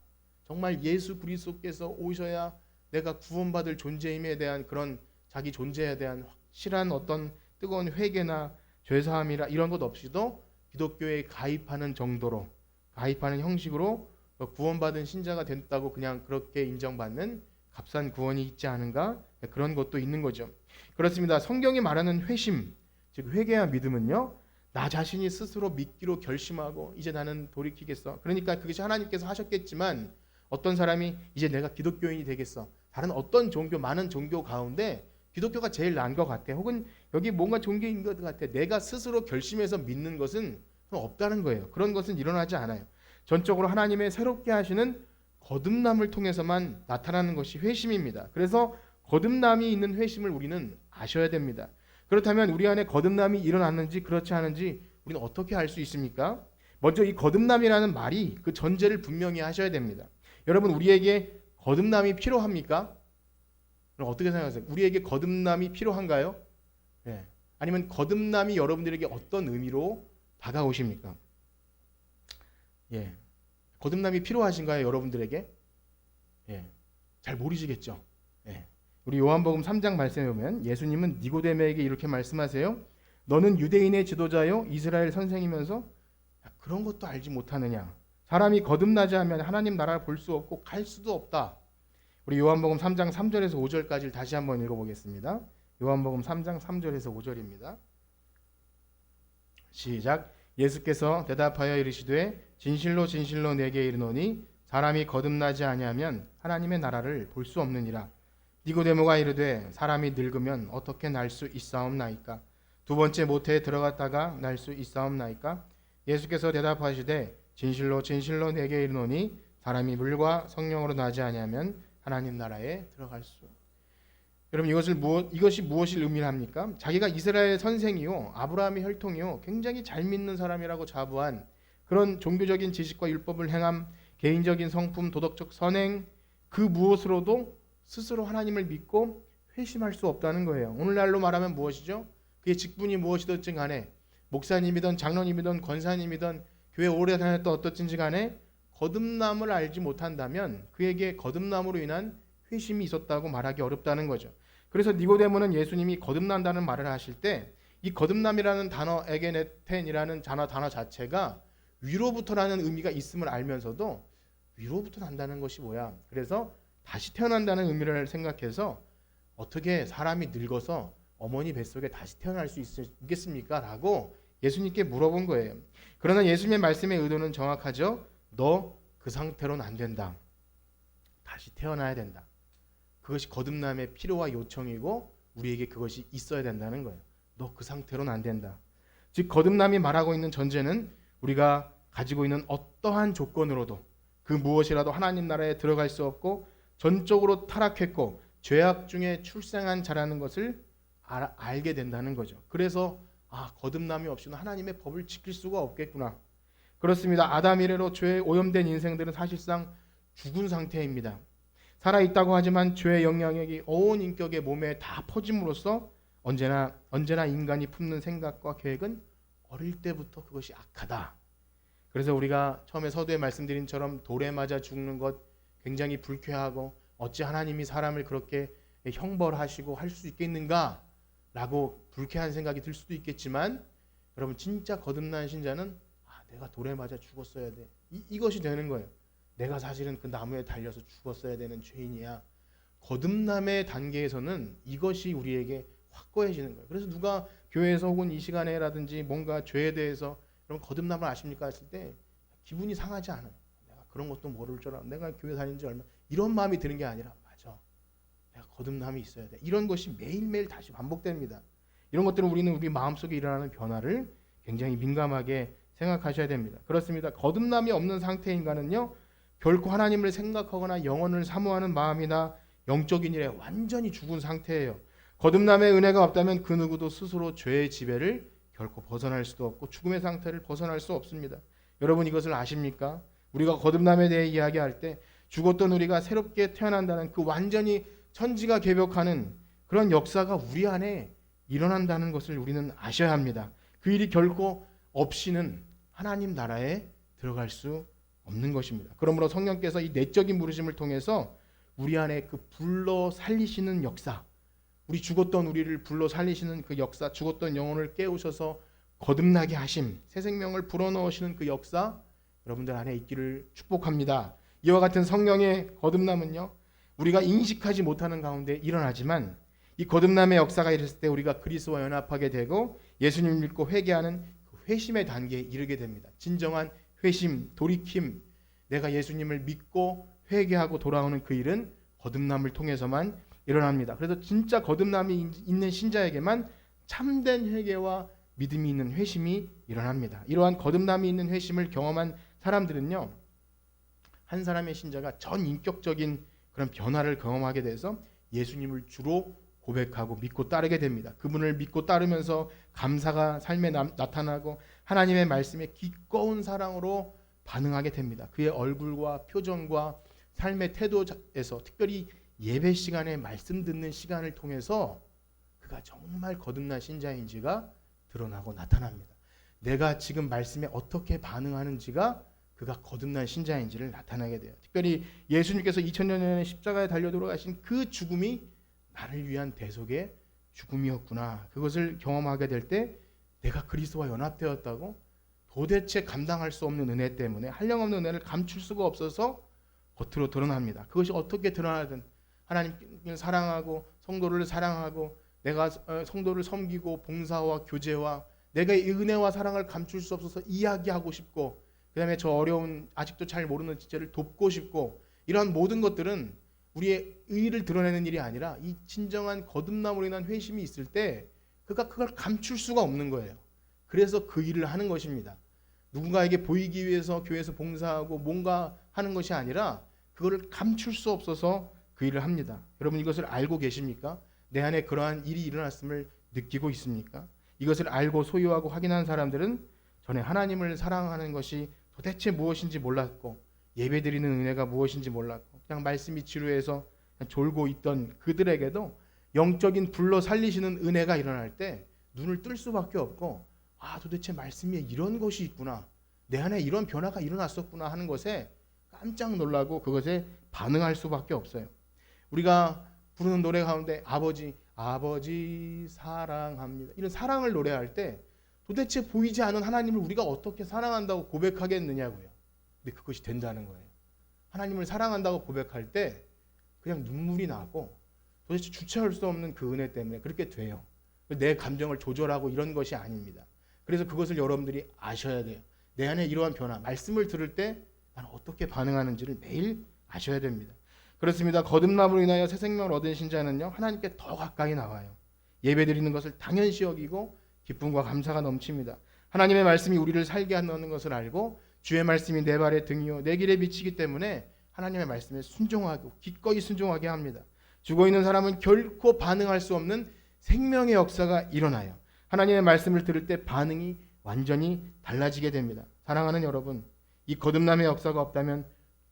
정말 예수 그리스도께서 오셔야 내가 구원받을 존재임에 대한 그런 자기 존재에 대한 확실한 어떤 뜨거운 회개나 죄사함이라 이런 것 없이도 기독교에 가입하는 정도로, 가입하는 형식으로 구원받은 신자가 됐다고 그냥 그렇게 인정받는 값싼 구원이 있지 않은가, 그런 것도 있는 거죠. 그렇습니다. 성경이 말하는 회심, 즉 회개와 믿음은요, 나 자신이 스스로 믿기로 결심하고 이제 나는 돌이키겠어. 그러니까 그것이 하나님께서 하셨겠지만 어떤 사람이 이제 내가 기독교인이 되겠어. 다른 어떤 종교, 많은 종교 가운데 기독교가 제일 나은 것 같아. 혹은 여기 뭔가 종교인 것 같아. 내가 스스로 결심해서 믿는 것은 없다는 거예요. 그런 것은 일어나지 않아요. 전적으로 하나님의 새롭게 하시는 거듭남을 통해서만 나타나는 것이 회심입니다. 그래서 거듭남이 있는 회심을 우리는 아셔야 됩니다. 그렇다면 우리 안에 거듭남이 일어났는지 그렇지 않은지 우리는 어떻게 알 수 있습니까? 먼저 이 거듭남이라는 말이 그 전제를 분명히 하셔야 됩니다. 여러분, 우리에게 거듭남이 필요합니까? 그럼 어떻게 생각하세요? 우리에게 거듭남이 필요한가요? 네. 아니면 거듭남이 여러분들에게 어떤 의미로 다가오십니까? 예. 거듭남이 필요하신가요, 여러분들에게? 예. 잘 모르시겠죠? 예. 우리 요한복음 3장 말씀에 보면 예수님은 니고데모에게 이렇게 말씀하세요. 너는 유대인의 지도자요 이스라엘 선생이면서 그런 것도 알지 못하느냐? 사람이 거듭나지 않으면 하나님 나라를 볼 수 없고 갈 수도 없다. 우리 요한복음 3장 3절에서 5절까지를 다시 한번 읽어보겠습니다. 요한복음 3장 3절에서 5절입니다. 시작. 예수께서 대답하여 이르시되 진실로 진실로 내게 이르노니 사람이 거듭나지 아니하면 하나님의 나라를 볼 수 없느니라. 니고데모가 이르되 사람이 늙으면 어떻게 날 수 있사옵나이까? 두 번째 모태에 들어갔다가 날 수 있사옵나이까? 예수께서 대답하시되 진실로 진실로 내게 이르노니 사람이 물과 성령으로 나지 아니하면 하나님 나라에 들어갈 수. 여러분, 이것이 무엇을 의미합니까? 자기가 이스라엘 선생이요 아브라함의 혈통이요 굉장히 잘 믿는 사람이라고 자부한 그런 종교적인 지식과 율법을 행함, 개인적인 성품, 도덕적 선행, 그 무엇으로도 스스로 하나님을 믿고 회심할 수 없다는 거예요. 오늘날로 말하면 무엇이죠? 그의 직분이 무엇이든지 간에 목사님이든 장로님이든 권사님이든 교회 오래 다녔던 어떻든지 간에 거듭남을 알지 못한다면 그에게 거듭남으로 인한 회심이 있었다고 말하기 어렵다는 거죠. 그래서 니고데모는 예수님이 거듭난다는 말을 하실 때 이 거듭남이라는 단어, 에게네텐이라는 단어 자체가 위로부터라는 의미가 있음을 알면서도 위로부터 난다는 것이 뭐야? 그래서 다시 태어난다는 의미를 생각해서 어떻게 사람이 늙어서 어머니 뱃속에 다시 태어날 수 있겠습니까? 라고 예수님께 물어본 거예요. 그러나 예수님의 말씀의 의도는 정확하죠. 너 그 상태로는 안 된다. 다시 태어나야 된다. 그것이 거듭남의 필요와 요청이고 우리에게 그것이 있어야 된다는 거예요. 너 그 상태로는 안 된다. 즉 거듭남이 말하고 있는 전제는 우리가 가지고 있는 어떠한 조건으로도 그 무엇이라도 하나님 나라에 들어갈 수 없고 전적으로 타락했고 죄악 중에 출생한 자라는 것을 알게 된다는 거죠. 그래서 거듭남이 없이는 하나님의 법을 지킬 수가 없겠구나. 그렇습니다. 아담 이래로 죄에 오염된 인생들은 사실상 죽은 상태입니다. 살아있다고 하지만 죄의 영향력이 온 인격의 몸에 다 퍼짐으로써 언제나 인간이 품는 생각과 계획은 어릴 때부터 그것이 악하다. 그래서 우리가 처음에 서두에 말씀드린 처럼 돌에 맞아 죽는 것 굉장히 불쾌하고 어찌 하나님이 사람을 그렇게 형벌하시고 할 수 있겠는가 라고 불쾌한 생각이 들 수도 있겠지만 여러분, 진짜 거듭난 신자는 내가 돌에 맞아 죽었어야 돼. 이것이 되는 거예요. 내가 사실은 그 나무에 달려서 죽었어야 되는 죄인이야. 거듭남의 단계에서는 이것이 우리에게 확고해지는 거예요. 그래서 누가 교회에서 혹은 이 시간에라든지 뭔가 죄에 대해서 여러분 거듭남을 아십니까 했을 때 기분이 상하지 않아요. 내가 그런 것도 모를 줄 알아. 내가 교회 다닌 지 얼마, 이런 마음이 드는 게 아니라 맞아. 내가 거듭남이 있어야 돼. 이런 것이 매일매일 다시 반복됩니다. 이런 것들은 우리는 우리 마음속에 일어나는 변화를 굉장히 민감하게 생각하셔야 됩니다. 그렇습니다. 거듭남이 없는 상태의 인간은요, 결코 하나님을 생각하거나 영혼을 사모하는 마음이나 영적인 일에 완전히 죽은 상태예요. 거듭남의 은혜가 없다면 그 누구도 스스로 죄의 지배를 결코 벗어날 수도 없고 죽음의 상태를 벗어날 수 없습니다. 여러분, 이것을 아십니까? 우리가 거듭남에 대해 이야기할 때 죽었던 우리가 새롭게 태어난다는 그 완전히 천지가 개벽하는 그런 역사가 우리 안에 일어난다는 것을 우리는 아셔야 합니다. 그 일이 결코 없이는 하나님 나라에 들어갈 수 없는 것입니다. 그러므로 성령께서 이 내적인 부르심을 통해서 우리 안에 그 불러 살리시는 역사, 죽었던 우리를 불러 살리시는 그 역사, 죽었던 영혼을 깨우셔서 거듭나게 하심, 새 생명을 불어넣으시는 그 역사, 여러분들 안에 있기를 축복합니다. 이와 같은 성령의 거듭남은요, 우리가 인식하지 못하는 가운데 일어나지만 이 거듭남의 역사가 일어났을 때 우리가 그리스도와 연합하게 되고 예수님을 믿고 회개하는 그 회심의 단계에 이르게 됩니다. 진정한 회심, 돌이킴, 내가 예수님을 믿고 회개하고 돌아오는 그 일은 거듭남을 통해서만 일어납니다. 그래서 진짜 거듭남이 있는 신자에게만 참된 회개와 믿음이 있는 회심이 일어납니다. 이러한 거듭남이 있는 회심을 경험한 사람들은요, 한 사람의 신자가 전 인격적인 그런 변화를 경험하게 돼서 예수님을 주로 고백하고 믿고 따르게 됩니다. 그분을 믿고 따르면서 감사가 삶에 나타나고 하나님의 말씀에 기꺼운 사랑으로 반응하게 됩니다. 그의 얼굴과 표정과 삶의 태도에서, 특별히 예배 시간에 말씀 듣는 시간을 통해서 그가 정말 거듭난 신자인지가 드러나고 나타납니다. 내가 지금 말씀에 어떻게 반응하는지가 그가 거듭난 신자인지를 나타나게 돼요. 특별히 예수님께서 2000년 전에 십자가에 달려 돌아가신 그 죽음이 나를 위한 대속의 죽음이었구나. 그것을 경험하게 될 때 내가 그리스도와 연합되었다고 도대체 감당할 수 없는 은혜 때문에, 한량없는 은혜를 감출 수가 없어서 겉으로 드러납니다. 그것이 어떻게 드러나든 하나님을 사랑하고 성도를 사랑하고 내가 성도를 섬기고 봉사와 교제와 내가 이 은혜와 사랑을 감출 수 없어서 이야기하고 싶고, 그 다음에 저 어려운 아직도 잘 모르는 지체를 돕고 싶고, 이러한 모든 것들은 우리의 의의를 드러내는 일이 아니라 이 진정한 거듭남으로 인한 회심이 있을 때 그가 그걸 감출 수가 없는 거예요. 그래서 그 일을 하는 것입니다. 누군가에게 보이기 위해서 교회에서 봉사하고 뭔가 하는 것이 아니라 그거를 감출 수 없어서 그 일을 합니다. 여러분, 이것을 알고 계십니까? 내 안에 그러한 일이 일어났음을 느끼고 있습니까? 이것을 알고 소유하고 확인한 사람들은 전에 하나님을 사랑하는 것이 도대체 무엇인지 몰랐고, 예배드리는 은혜가 무엇인지 몰랐고, 그냥 말씀이 지루해서 그냥 졸고 있던 그들에게도 영적인 불러 살리시는 은혜가 일어날 때 눈을 뜰 수밖에 없고, 도대체 말씀에 이런 것이 있구나, 내 안에 이런 변화가 일어났었구나 하는 것에 깜짝 놀라고 그것에 반응할 수밖에 없어요. 우리가 부르는 노래 가운데 아버지 사랑합니다, 이런 사랑을 노래할 때 도대체 보이지 않은 하나님을 우리가 어떻게 사랑한다고 고백하겠느냐고요. 근데 그것이 된다는 거예요. 하나님을 사랑한다고 고백할 때 그냥 눈물이 나고 도대체 주체할 수 없는 그 은혜 때문에 그렇게 돼요. 내 감정을 조절하고 이런 것이 아닙니다. 그래서 그것을 여러분들이 아셔야 돼요. 내 안에 이러한 변화, 말씀을 들을 때 나는 어떻게 반응하는지를 매일 아셔야 됩니다. 그렇습니다. 거듭남으로 인하여 새 생명을 얻은 신자는요, 하나님께 더 가까이 나와요. 예배드리는 것을 당연시 여기고 기쁨과 감사가 넘칩니다. 하나님의 말씀이 우리를 살게 하는 것을 알고 주의 말씀이 내 발의 등이요 내 길에 비치기 때문에 하나님의 말씀에 순종하고 기꺼이 순종하게 합니다. 죽어있는 사람은 결코 반응할 수 없는 생명의 역사가 일어나요. 하나님의 말씀을 들을 때 반응이 완전히 달라지게 됩니다. 사랑하는 여러분, 이 거듭남의 역사가 없다면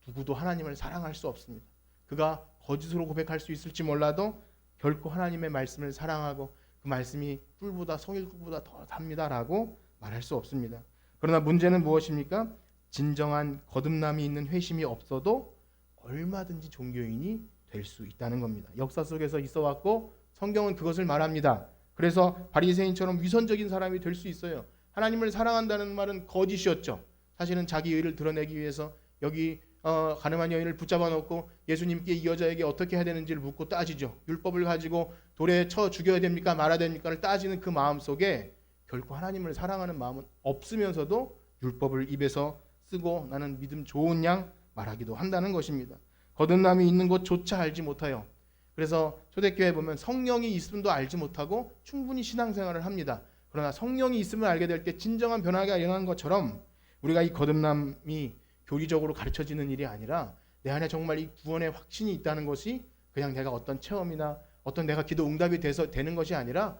누구도 하나님을 사랑할 수 없습니다. 그가 거짓으로 고백할 수 있을지 몰라도 결코 하나님의 말씀을 사랑하고 그 말씀이 뿔보다 성일보다 더 답니다라고 말할 수 없습니다. 그러나 문제는 무엇입니까? 진정한 거듭남이 있는 회심이 없어도 얼마든지 종교인이 될 수 있다는 겁니다. 역사 속에서 있어왔고 성경은 그것을 말합니다. 그래서 바리새인처럼 위선적인 사람이 될 수 있어요. 하나님을 사랑한다는 말은 거짓이었죠. 사실은 자기 의를 드러내기 위해서 여기 가늠한 여인을 붙잡아 놓고 예수님께 이 여자에게 어떻게 해야 되는지를 묻고 따지죠. 율법을 가지고 돌에 쳐 죽여야 됩니까 말아야 됩니까를 따지는 그 마음 속에 결코 하나님을 사랑하는 마음은 없으면서도 율법을 입에서 쓰고 나는 믿음 좋은 양 말하기도 한다는 것입니다. 거듭남이 있는 것조차 알지 못하여, 그래서 초대교회에 보면 성령이 있음도 알지 못하고 충분히 신앙생활을 합니다. 그러나 성령이 있음을 알게 될 때 진정한 변화가 일어난 것처럼 우리가 이 거듭남이 교리적으로 가르쳐지는 일이 아니라 내 안에 정말 이 구원의 확신이 있다는 것이 그냥 내가 어떤 체험이나 어떤 내가 기도 응답이 돼서 되는 것이 아니라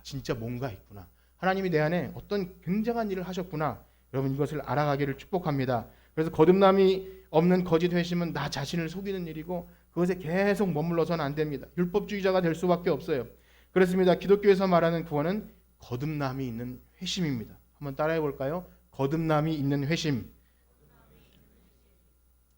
진짜 뭔가 있구나, 하나님이 내 안에 어떤 굉장한 일을 하셨구나, 여러분 이것을 알아가기를 축복합니다. 그래서 거듭남이 없는 거짓 회심은 나 자신을 속이는 일이고 그것에 계속 머물러서는 안 됩니다. 율법주의자가 될 수밖에 없어요. 그렇습니다. 기독교에서 말하는 구원은 거듭남이 있는 회심입니다. 한번 따라해 볼까요? 거듭남이 있는 회심.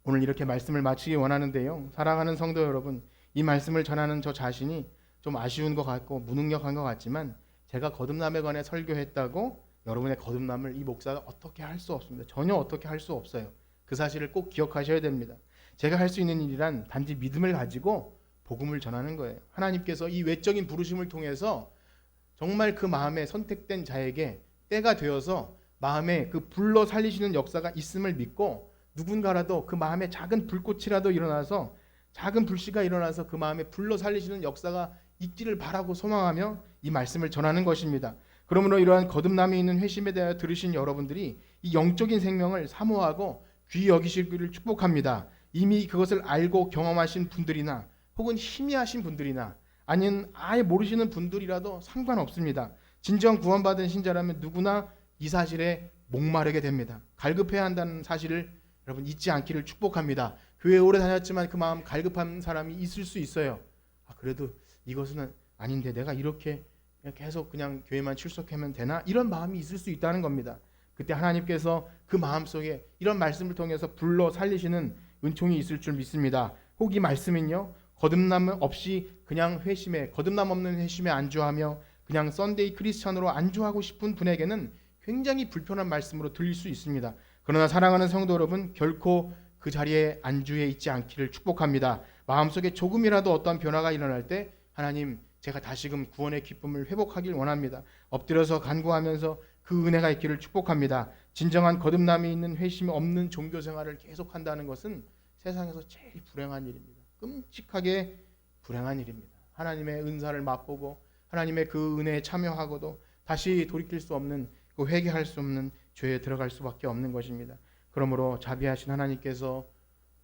오늘 이렇게 말씀을 마치기 원하는데요. 사랑하는 성도 여러분, 이 말씀을 전하는 저 자신이 좀 아쉬운 것 같고 무능력한 것 같지만 제가 거듭남에 관해 설교했다고 여러분의 거듭남을 이 목사가 어떻게 할 수 없습니다. 전혀 어떻게 할 수 없어요. 그 사실을 꼭 기억하셔야 됩니다. 제가 할 수 있는 일이란 단지 믿음을 가지고 복음을 전하는 거예요. 하나님께서 이 외적인 부르심을 통해서 정말 그 마음에 선택된 자에게 때가 되어서 마음에 그 불러 살리시는 역사가 있음을 믿고 누군가라도 그 마음에 작은 불꽃이라도 일어나서 작은 불씨가 일어나서 그 마음에 불러 살리시는 역사가 있기를 바라고 소망하며 이 말씀을 전하는 것입니다. 그러므로 이러한 거듭남이 있는 회심에 대하여 들으신 여러분들이 이 영적인 생명을 사모하고 귀히 여기시기를 축복합니다. 이미 그것을 알고 경험하신 분들이나 혹은 희미하신 분들이나 아니면 아예 모르시는 분들이라도 상관없습니다. 진정 구원받은 신자라면 누구나 이 사실에 목마르게 됩니다. 갈급해야 한다는 사실을 여러분 잊지 않기를 축복합니다. 교회 오래 다녔지만 그 마음 갈급한 사람이 있을 수 있어요. 그래도 이것은 아닌데 내가 이렇게 계속 그냥 교회만 출석하면 되나? 이런 마음이 있을 수 있다는 겁니다. 그때 하나님께서 그 마음속에 이런 말씀을 통해서 불러 살리시는 은총이 있을 줄 믿습니다. 혹 이 말씀은요, 거듭남 없이 그냥 회심에, 거듭남 없는 회심에 안주하며 그냥 썬데이 크리스찬으로 안주하고 싶은 분에게는 굉장히 불편한 말씀으로 들릴 수 있습니다. 그러나 사랑하는 성도 여러분, 결코 그 자리에 안주해 있지 않기를 축복합니다. 마음속에 조금이라도 어떤 변화가 일어날 때 하나님, 제가 다시금 구원의 기쁨을 회복하길 원합니다. 엎드려서 간구하면서 그 은혜가 있기를 축복합니다. 진정한 거듭남이 있는 회심이 없는 종교 생활을 계속한다는 것은 세상에서 제일 불행한 일입니다. 끔찍하게 불행한 일입니다. 하나님의 은사를 맛보고 하나님의 그 은혜에 참여하고도 다시 돌이킬 수 없는, 그 회개할 수 없는 죄에 들어갈 수밖에 없는 것입니다. 그러므로 자비하신 하나님께서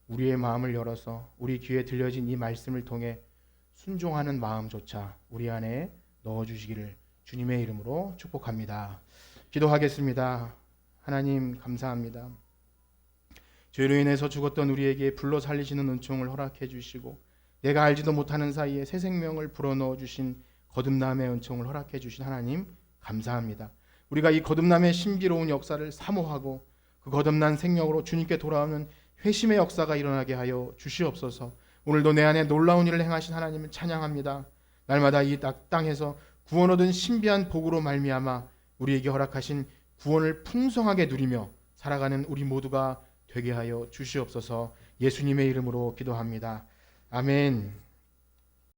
우리의 마음을 열어서 우리 귀에 들려진 이 말씀을 통해 순종하는 마음조차 우리 안에 넣어주시기를 주님의 이름으로 축복합니다. 기도하겠습니다. 하나님 감사합니다. 죄로 인해서 죽었던 우리에게 불러 살리시는 은총을 허락해 주시고 내가 알지도 못하는 사이에 새 생명을 불어넣어 주신 거듭남의 은총을 허락해 주신 하나님 감사합니다. 우리가 이 거듭남의 신비로운 역사를 사모하고 그 거듭난 생명으로 주님께 돌아오는 회심의 역사가 일어나게 하여 주시옵소서. 오늘도 내 안에 놀라운 일을 행하신 하나님을 찬양합니다. 날마다 이 땅에서 구원 얻은 신비한 복으로 말미암아 우리에게 허락하신 구원을 풍성하게 누리며 살아가는 우리 모두가 되게 하여 주시옵소서. 예수님의 이름으로 기도합니다. 아멘.